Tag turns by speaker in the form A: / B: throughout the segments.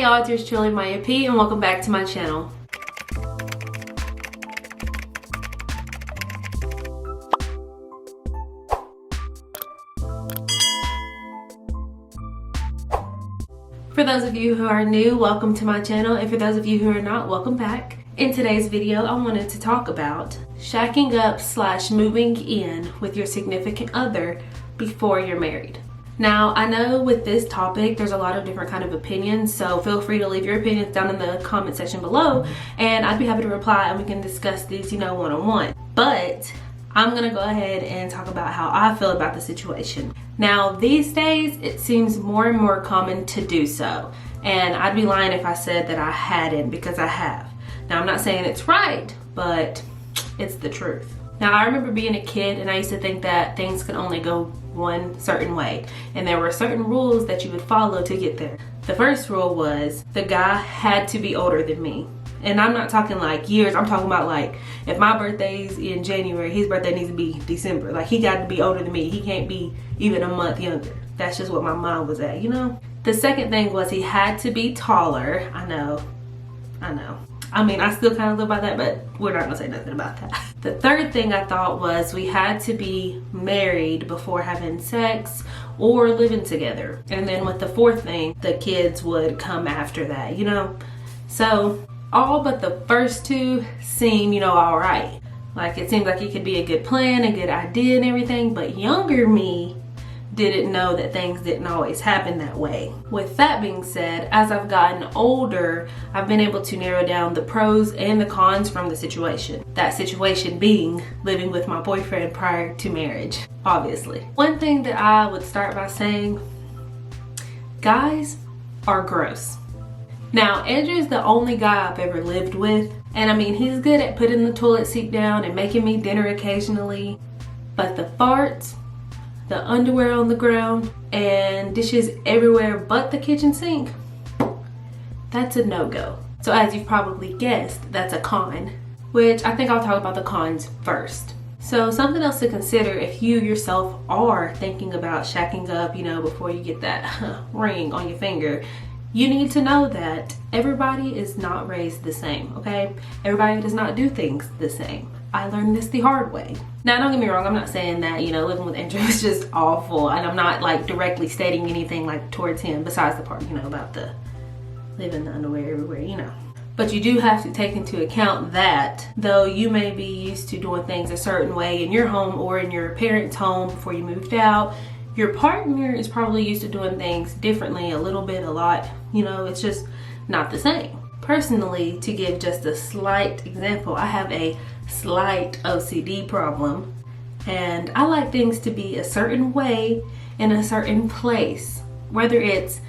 A: y'all, it's yours truly, 𝗪𝗵𝗫, and welcome back to my channel. For those of you who are new, welcome to my channel, and for those of you who are not, welcome back. In today's video, I wanted to talk about shacking up / moving in with your significant other before you're married. Now, I know with this topic, there's a lot of different kind of opinions, so feel free to leave your opinions down in the comment section below, and I'd be happy to reply and we can discuss these, one-on-one. But I'm gonna go ahead and talk about how I feel about the situation. Now, these days, it seems more and more common to do so, and I'd be lying if I said that I hadn't, because I have. Now, I'm not saying it's right, but it's the truth. Now, I remember being a kid and I used to think that things could only go one certain way, and there were certain rules that you would follow to get there. The first rule was the guy had to be older than me. And I'm not talking like years, I'm talking about like if my birthday's in January, his birthday needs to be December. Like, he got to be older than me. He can't be even a month younger. That's just what my mind was at, The second thing was he had to be taller. I know. I mean, I still kind of live by that, but we're not gonna say nothing about that. The third thing I thought was we had to be married before having sex or living together. And then with the fourth thing, the kids would come after that, So all but the first two seem, all right. Like, it seemed like it could be a good plan, a good idea and everything, but younger me didn't know that things didn't always happen that way. With that being said, as I've gotten older, I've been able to narrow down the pros and the cons from the situation. That situation being living with my boyfriend prior to marriage, obviously. One thing that I would start by saying, guys are gross. Now, Andrew's the only guy I've ever lived with, and I mean, he's good at putting the toilet seat down and making me dinner occasionally, but the farts, the underwear on the ground, and dishes everywhere but the kitchen sink, that's a no-go. So as you've probably guessed, that's a con, which I think I'll talk about the cons first. So something else to consider if you yourself are thinking about shacking up, before you get that ring on your finger, you need to know that everybody is not raised the same, okay? Everybody does not do things the same. I learned this the hard way. Now, don't get me wrong, I'm not saying that, living with Andrew is just awful, and I'm not like directly stating anything like towards him besides the part, about the living the underwear everywhere, But you do have to take into account that though you may be used to doing things a certain way in your home or in your parents' home before you moved out, your partner is probably used to doing things differently, a little bit, a lot, it's just not the same. Personally, to give just a slight example, I have a slight OCD problem, and I like things to be a certain way in a certain place. Whether it's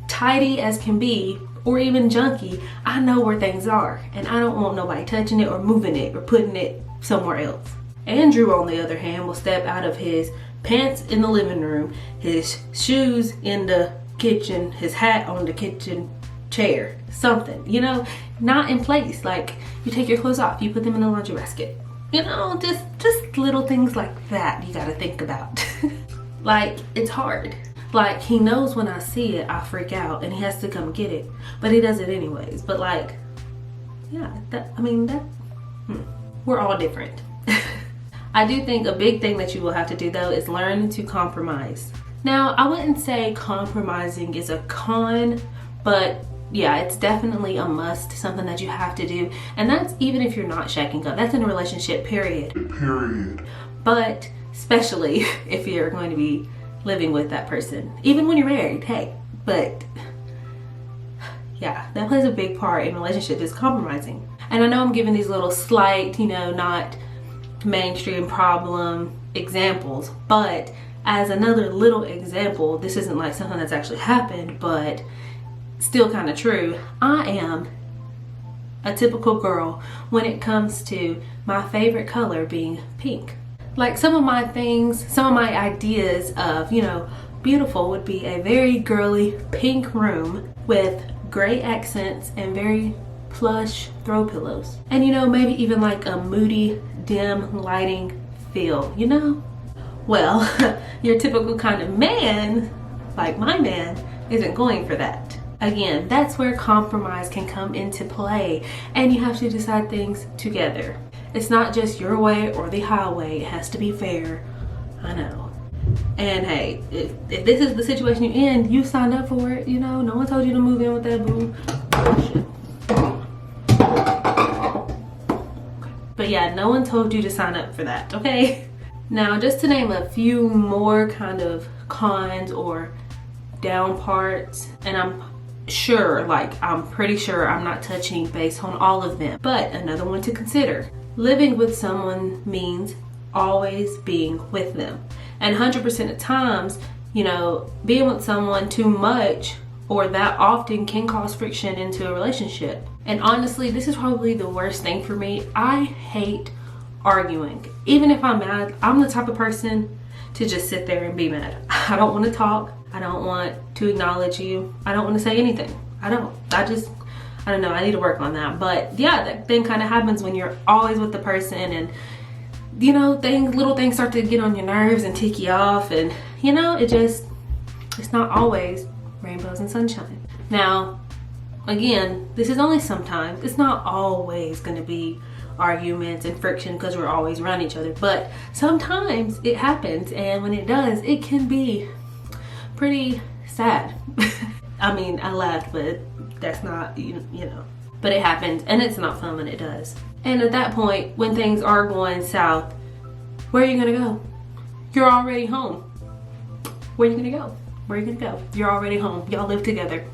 A: tidy as can be or even junky, I know where things are, and I don't want nobody touching it or moving it or putting it somewhere else. Andrew, on the other hand, will step out of his pants in the living room, his shoes in the kitchen, his hat on the kitchen chair, something, not in place. Like, you take your clothes off, you put them in the laundry basket, just little things like that you gotta think about. Like, it's hard. Like, he knows when I see it, I freak out and he has to come get it, but he does it anyways. But like, yeah, we're all different. I do think a big thing that you will have to do though is learn to compromise. Now, I wouldn't say compromising is a con, but yeah, it's definitely a must, something that you have to do. And that's even if you're not shacking up. That's in a relationship, period. But especially if you're going to be living with that person. Even when you're married, hey. But yeah, that plays a big part in relationships, is compromising. And I know I'm giving these little slight, not mainstream problem examples, but as another little example, this isn't like something that's actually happened, but still kind of true. I am a typical girl when it comes to my favorite color being pink. Like, some of my things, some of my ideas of, beautiful would be a very girly pink room with gray accents and very plush throw pillows. And maybe even like a moody, dim lighting feel, Well, your typical kind of man, like my man, isn't going for that. Again, that's where compromise can come into play, and you have to decide things together. It's not just your way or the highway. It has to be fair. I know. And hey, if this is the situation you're in, you signed up for it. You know, no one told you to move in with that boo. But yeah, no one told you to sign up for that, okay? Now, just to name a few more kind of cons or down parts, and I'm pretty sure I'm not touching base on all of them, but another one to consider. Living with someone means always being with them. And 100% of times, you know, being with someone too much or that often can cause friction into a relationship. And honestly, this is probably the worst thing for me. I hate arguing. Even if I'm mad, I'm the type of person to just sit there and be mad. I don't want to talk. I don't want to acknowledge you. I don't want to say anything. I don't know. I need to work on that. But yeah, that thing kind of happens when you're always with the person, and you know, little things start to get on your nerves and tick you off, and you know, it's not always rainbows and sunshine. Now, again, this is only sometimes. It's not always going to be arguments and friction because we're always around each other, but sometimes it happens, and when it does, it can be pretty sad. I mean, I laughed, but that's not, you know, but it happens, and it's not fun when it does. And at that point, when things are going south, where are you gonna go? You're already home. Where are you gonna go? Where are you gonna go? You're already home. Y'all live together.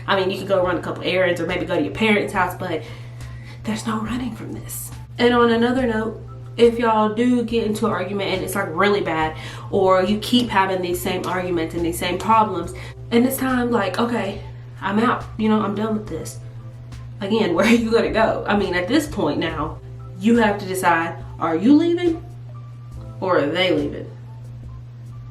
A: I mean, you can go run a couple errands or maybe go to your parents' house, but there's no running from this. And on another note, if y'all do get into an argument and it's like really bad, or you keep having these same arguments and these same problems, and it's time like, okay, I'm out, you know, I'm done with this. Again, where are you gonna go? I mean, at this point now, you have to decide, are you leaving or are they leaving?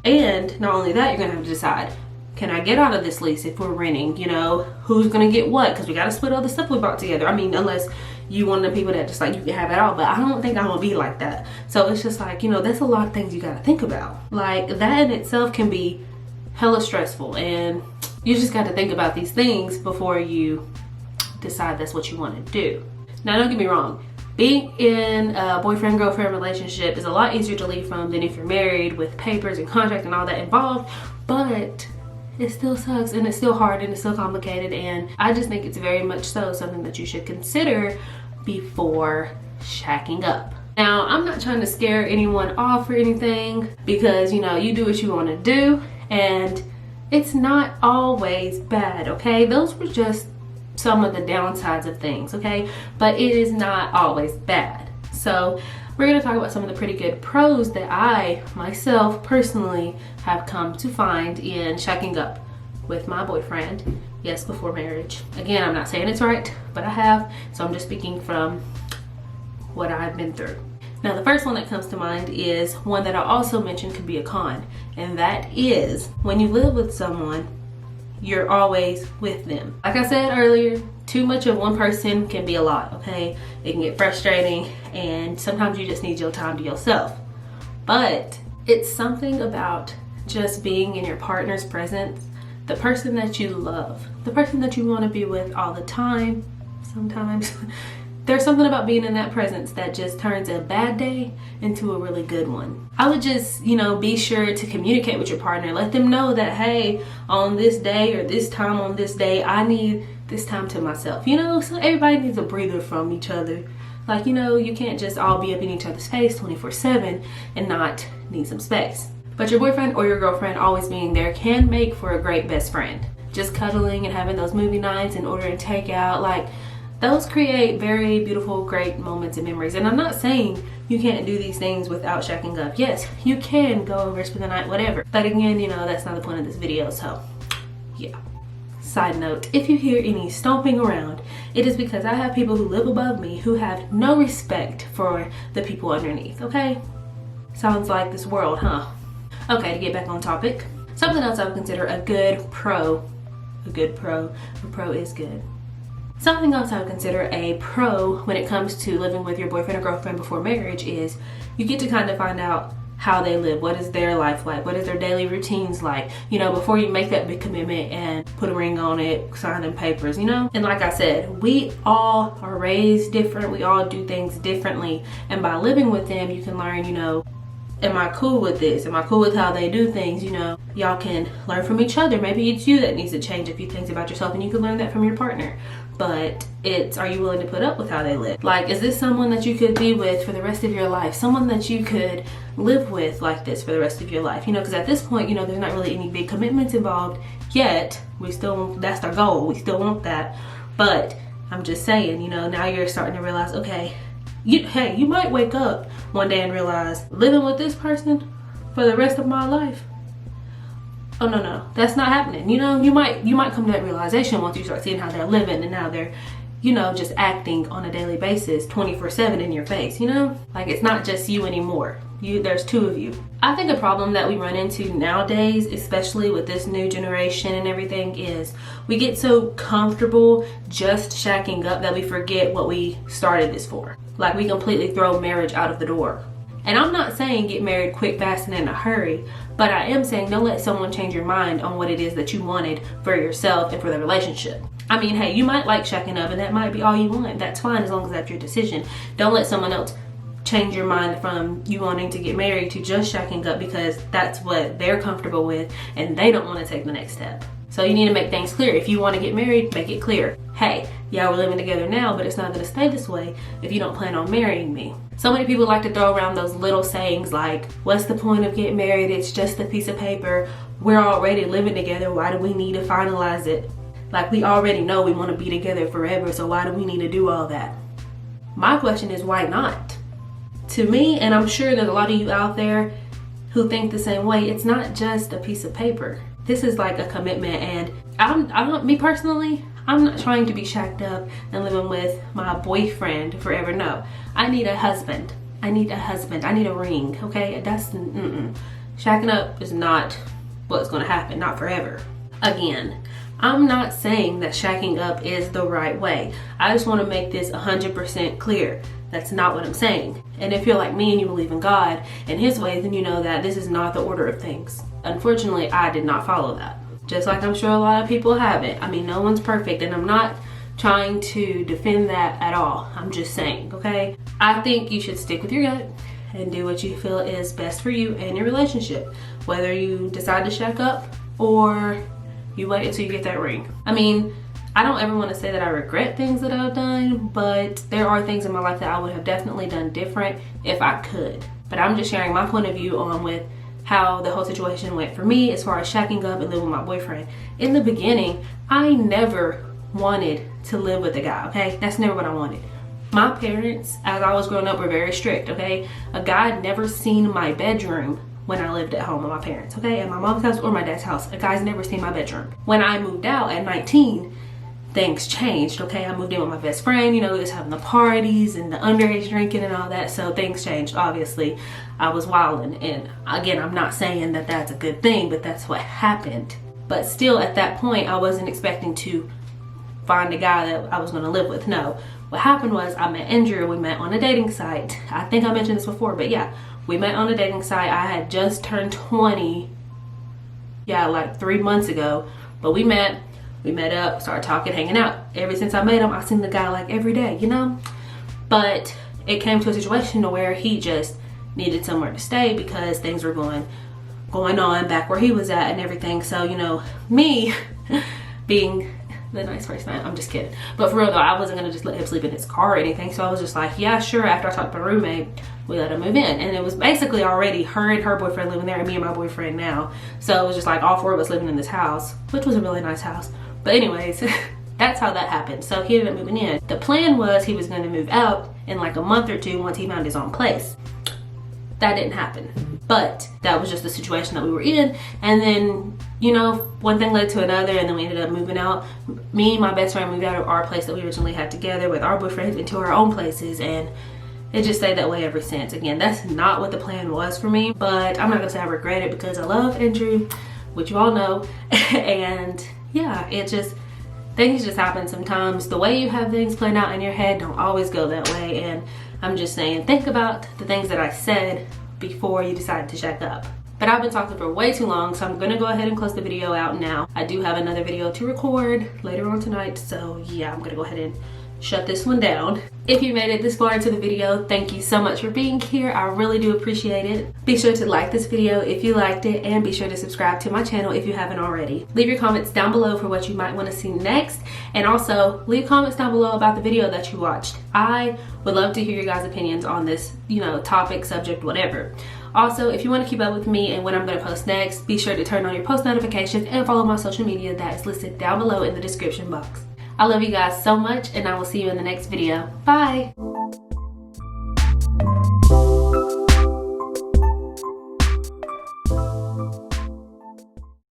A: And not only that, you're gonna have to decide, can I get out of this lease if we're renting? You know, who's gonna get what? Because we gotta split all the stuff we bought together. I mean, unless you one of the people that just like, you can have it all, but I don't think I'm gonna be like that. So it's just like, you know, that's a lot of things you gotta think about. Like, that in itself can be hella stressful, and you just got to think about these things before you decide that's what you want to do. Now, don't get me wrong, being in a boyfriend-girlfriend relationship is a lot easier to leave from than if you're married with papers and contract and all that involved, but it still sucks, and it's still hard, and it's still complicated, and I just think it's very much so something that you should consider before shacking up. Now, I'm not trying to scare anyone off or anything, because, you know, you do what you want to do, and it's not always bad, okay? Those were just some of the downsides of things, okay? But it is not always bad. So we're gonna talk about some of the pretty good pros that I, myself, personally have come to find in shacking up with my boyfriend. Yes, before marriage. Again, I'm not saying it's right, but I have. So I'm just speaking from what I've been through. Now, the first one that comes to mind is one that I also mentioned could be a con, and that is when you live with someone, you're always with them. Like I said earlier, too much of one person can be a lot, okay? It can get frustrating, and sometimes you just need your time to yourself. But it's something about just being in your partner's presence, the person that you love, the person that you want to be with all the time, sometimes. There's something about being in that presence that just turns a bad day into a really good one. I would just, you know, be sure to communicate with your partner. Let them know that, hey, on this day or this time on this day, I need this time to myself. You know, so everybody needs a breather from each other. Like, you know, you can't just all be up in each other's face 24/7 and not need some space. But your boyfriend or your girlfriend always being there can make for a great best friend. Just cuddling and having those movie nights and ordering takeout, like, those create very beautiful, great moments and memories. And I'm not saying you can't do these things without shacking up. Yes, you can go over, spend the night, whatever. But again, you know, that's not the point of this video, so yeah. Side note, if you hear any stomping around, it is because I have people who live above me who have no respect for the people underneath, okay? Sounds like this world, huh? Okay, to get back on topic, something else I would consider a pro is good. Something else I would consider a pro when it comes to living with your boyfriend or girlfriend before marriage is you get to kind of find out how they live. What is their life like? What is their daily routines like? You know, before you make that big commitment and put a ring on it, sign them papers, you know? And like I said, we all are raised different. We all do things differently. And by living with them, you can learn, you know, am I cool with this? Am I cool with how they do things? You know, y'all can learn from each other. Maybe it's you that needs to change a few things about yourself, and you can learn that from your partner. But it's, are you willing to put up with how they live? Like, is this someone that you could be with for the rest of your life? Someone that you could live with like this for the rest of your life? You know, because at this point, you know, there's not really any big commitments involved yet. We still, that's our goal. We still want that. But I'm just saying, you know, now you're starting to realize, okay, hey, you might wake up one day and realize, living with this person for the rest of my life? Oh no, that's not happening. You know, you might come to that realization once you start seeing how they're living and how they're, you know, just acting on a daily basis 24/7 in your face, you know? Like, it's not just you anymore. There's two of you. I think a problem that we run into nowadays, especially with this new generation and everything, is we get so comfortable just shacking up that we forget what we started this for. Like, we completely throw marriage out of the door. And I'm not saying get married quick, fast, and in a hurry, but I am saying don't let someone change your mind on what it is that you wanted for yourself and for the relationship. I mean, hey, you might like shacking up and that might be all you want. That's fine as long as that's your decision. Don't let someone else change your mind from you wanting to get married to just shacking up because that's what they're comfortable with and they don't want to take the next step. So you need to make things clear. If you want to get married, make it clear. Hey, yeah, we're living together now, but it's not going to stay this way if you don't plan on marrying me. So many people like to throw around those little sayings like, what's the point of getting married? It's just a piece of paper. We're already living together. Why do we need to finalize it? Like, we already know we want to be together forever, so why do we need to do all that? My question is, why not? To me, and I'm sure there's a lot of you out there who think the same way, it's not just a piece of paper. This is like a commitment, and me personally, I'm not trying to be shacked up and living with my boyfriend forever. No, I need a husband. I need a husband. I need a ring, okay? That's, shacking up is not what's gonna happen, not forever. Again, I'm not saying that shacking up is the right way. I just wanna make this 100% clear. That's not what I'm saying. And if you're like me and you believe in God and His ways, then you know that this is not the order of things. Unfortunately, I did not follow that. Just like I'm sure a lot of people haven't. I mean, no one's perfect, and I'm not trying to defend that at all. I'm just saying, okay? I think you should stick with your gut and do what you feel is best for you and your relationship. Whether you decide to shack up or you wait until you get that ring. I mean, I don't ever want to say that I regret things that I've done, but there are things in my life that I would have definitely done different if I could. But I'm just sharing my point of view on with how the whole situation went for me as far as shacking up and living with my boyfriend. In the beginning, I never wanted to live with a guy, okay? That's never what I wanted. My parents, as I was growing up, were very strict, okay? A guy had never seen my bedroom when I lived at home with my parents, okay? At my mom's house or my dad's house. A guy's never seen my bedroom. When I moved out at 19, things changed, okay? I moved in with my best friend, you know, we was having the parties and the underage drinking and all that, so things changed, obviously. I was wilding, and again, I'm not saying that that's a good thing, but that's what happened. But still, at that point, I wasn't expecting to find a guy that I was gonna live with, no. What happened was, I met Andrew, we met on a dating site. I think I mentioned this before, but yeah, we met on a dating site. I had just turned 20, yeah, like 3 months ago, but we met up, started talking, hanging out. Ever since I met him, I've seen the guy like every day, you know? But it came to a situation to where he just needed somewhere to stay because things were going on back where he was at and everything. So, you know, me being the nice person, I'm just kidding. But for real though, I wasn't gonna just let him sleep in his car or anything. So I was just like, yeah, sure. After I talked to my roommate, we let him move in. And it was basically already her and her boyfriend living there and me and my boyfriend now. So it was just like all four of us living in this house, which was a really nice house. But anyways, that's how that happened. So he ended up moving in. The plan was he was gonna move out in like a month or two once he found his own place. That didn't happen. But that was just the situation that we were in. And then, you know, one thing led to another, and then we ended up moving out. Me and my best friend moved out of our place that we originally had together with our boyfriends into our own places, and it just stayed that way ever since. Again, that's not what the plan was for me, but I'm not gonna say I regret it because I love Andrew, which you all know. And yeah, things just happen sometimes. The way you have things planned out in your head don't always go that way. And I'm just saying, think about the things that I said before you decide to shack up. But I've been talking for way too long, so I'm gonna go ahead and close the video out now. I do have another video to record later on tonight, so yeah, I'm gonna go ahead and shut this one down. If you made it this far into the video, thank you so much for being here. I really do appreciate it. Be sure to like this video if you liked it, and be sure to subscribe to my channel if you haven't already. Leave your comments down below for what you might want to see next, and also leave comments down below about the video that you watched. I would love to hear your guys' opinions on this, topic, subject, whatever. Also, if you want to keep up with me and when I'm going to post next, be sure to turn on your post notifications and follow my social media that is listed down below in the description box. I love you guys so much, and I will see you in the next video. Bye!